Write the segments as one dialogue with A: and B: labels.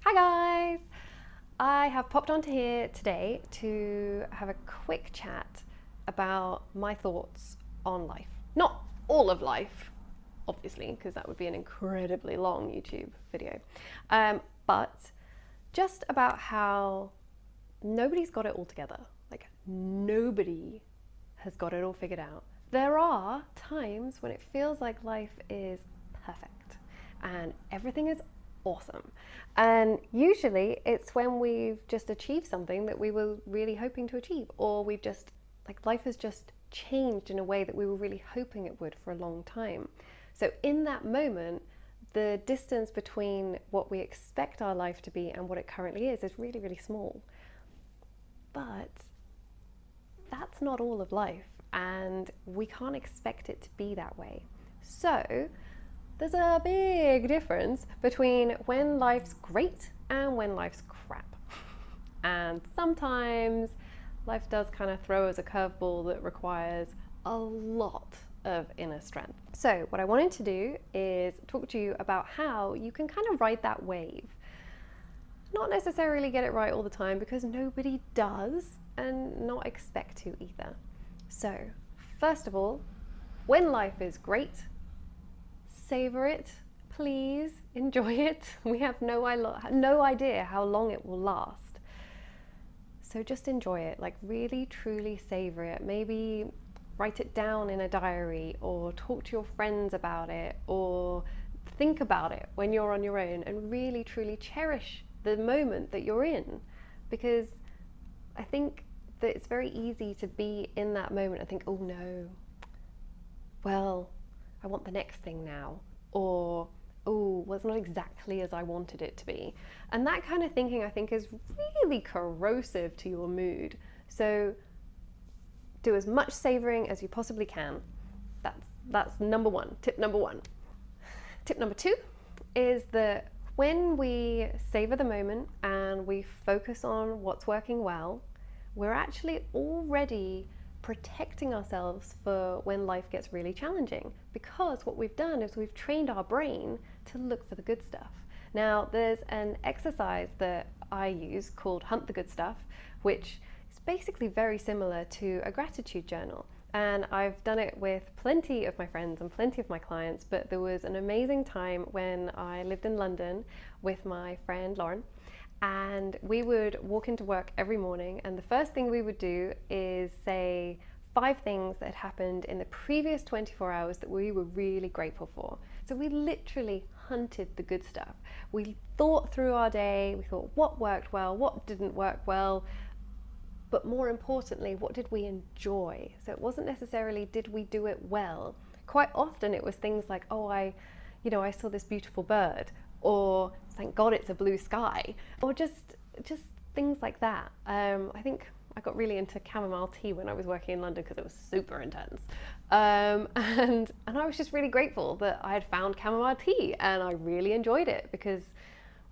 A: Hi guys! I have popped onto here today to have a quick chat about my thoughts on life. Not all of life, obviously, because that would be an incredibly long YouTube video, but just about how nobody's got it all together. Like, nobody has got it all figured out. There are times when it feels like life is perfect and everything is awesome. And usually it's when we've just achieved something that we were really hoping to achieve, or we've just, like, life has just changed in a way that we were really hoping it would for a long time. So in that moment, the distance between what we expect our life to be and what it currently is really, really small. But that's not all of life, and we can't expect it to be that way. So there's a big difference between when life's great and when life's crap. And sometimes life does kind of throw us a curveball that requires a lot of inner strength. So what I wanted to do is talk to you about how you can kind of ride that wave. Not necessarily get it right all the time, because nobody does, and not expect to either. So first of all, when life is great, savor it, please, enjoy it. We have no idea how long it will last. So just enjoy it, like really truly savor it. Maybe write it down in a diary, or talk to your friends about it, or think about it when you're on your own, and really truly cherish the moment that you're in. Because I think that it's very easy to be in that moment and think, oh no, well, I want the next thing now, or oh, well, it's not exactly as I wanted it to be. And that kind of thinking, I think, is really corrosive to your mood. So do as much savoring as you possibly can. That's number one, tip number one. Tip number two is that when we savor the moment and we focus on what's working well, we're actually already protecting ourselves for when life gets really challenging, because what we've done is we've trained our brain to look for the good stuff. Now, there's an exercise that I use called Hunt the Good Stuff, which is basically very similar to a gratitude journal. And I've done it with plenty of my friends and plenty of my clients, but there was an amazing time when I lived in London with my friend Lauren, and we would walk into work every morning, and the first thing we would do is say 5 things that had happened in the previous 24 hours that we were really grateful for. So we literally hunted the good stuff. We thought through our day, we thought what worked well, what didn't work well, but more importantly, what did we enjoy? So it wasn't necessarily did we do it well. Quite often it was things like, oh, I saw this beautiful bird, or thank God it's a blue sky, or just things like that. I think I got really into chamomile tea when I was working in London because it was super intense. And I was just really grateful that I had found chamomile tea, and I really enjoyed it because,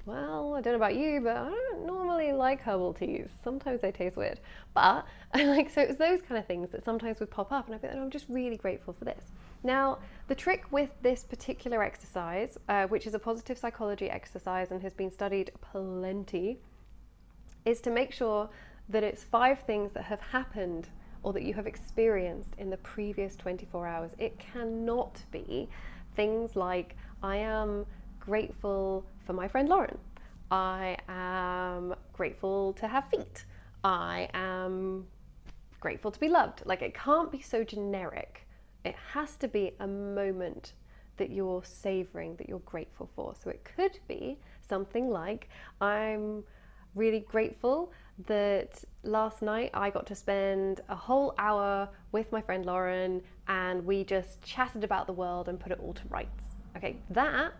A: well, I don't know about you, but I don't normally like herbal teas. Sometimes they taste weird. But so it was those kind of things that sometimes would pop up, and I'd be like, I'm just really grateful for this. Now, the trick with this particular exercise, which is a positive psychology exercise and has been studied plenty, is to make sure that it's 5 things that have happened or that you have experienced in the previous 24 hours. It cannot be things like, I am grateful for my friend Lauren. I am grateful to have feet. I am grateful to be loved. Like, it can't be so generic. It has to be a moment that you're savoring, that you're grateful for. So it could be something like, I'm really grateful that last night I got to spend a whole hour with my friend Lauren, and we just chatted about the world and put it all to rights. Okay, that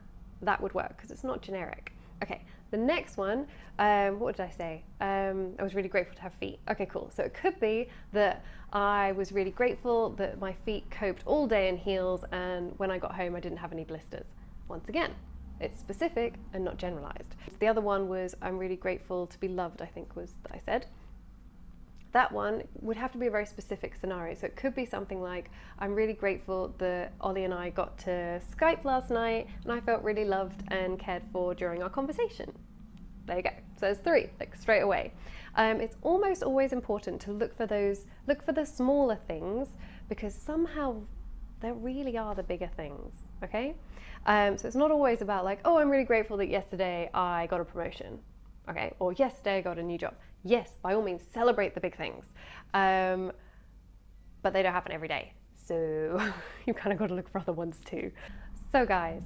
A: would work because it's not generic. Okay, the next one, what did I say? I was really grateful to have feet. Okay, cool. So it could be that I was really grateful that my feet coped all day in heels, and when I got home I didn't have any blisters. Once again, it's specific and not generalized. The other one was, I'm really grateful to be loved, I think was that I said. That one would have to be a very specific scenario. So it could be something like, I'm really grateful that Ollie and I got to Skype last night and I felt really loved and cared for during our conversation. There you go. So there's 3, like straight away. It's almost always important to look for the smaller things, because somehow there really are the bigger things, okay? So it's not always about like, oh, I'm really grateful that yesterday I got a promotion, okay? Or yesterday I got a new job. Yes, by all means, celebrate the big things. But they don't happen every day. So you kind of got to look for other ones too. So guys,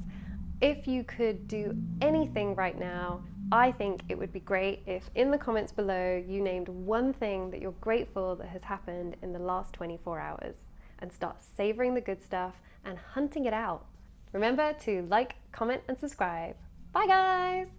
A: if you could do anything right now, I think it would be great if in the comments below you named one thing that you're grateful that has happened in the last 24 hours, and start savoring the good stuff and hunting it out. Remember to like, comment, and subscribe. Bye guys!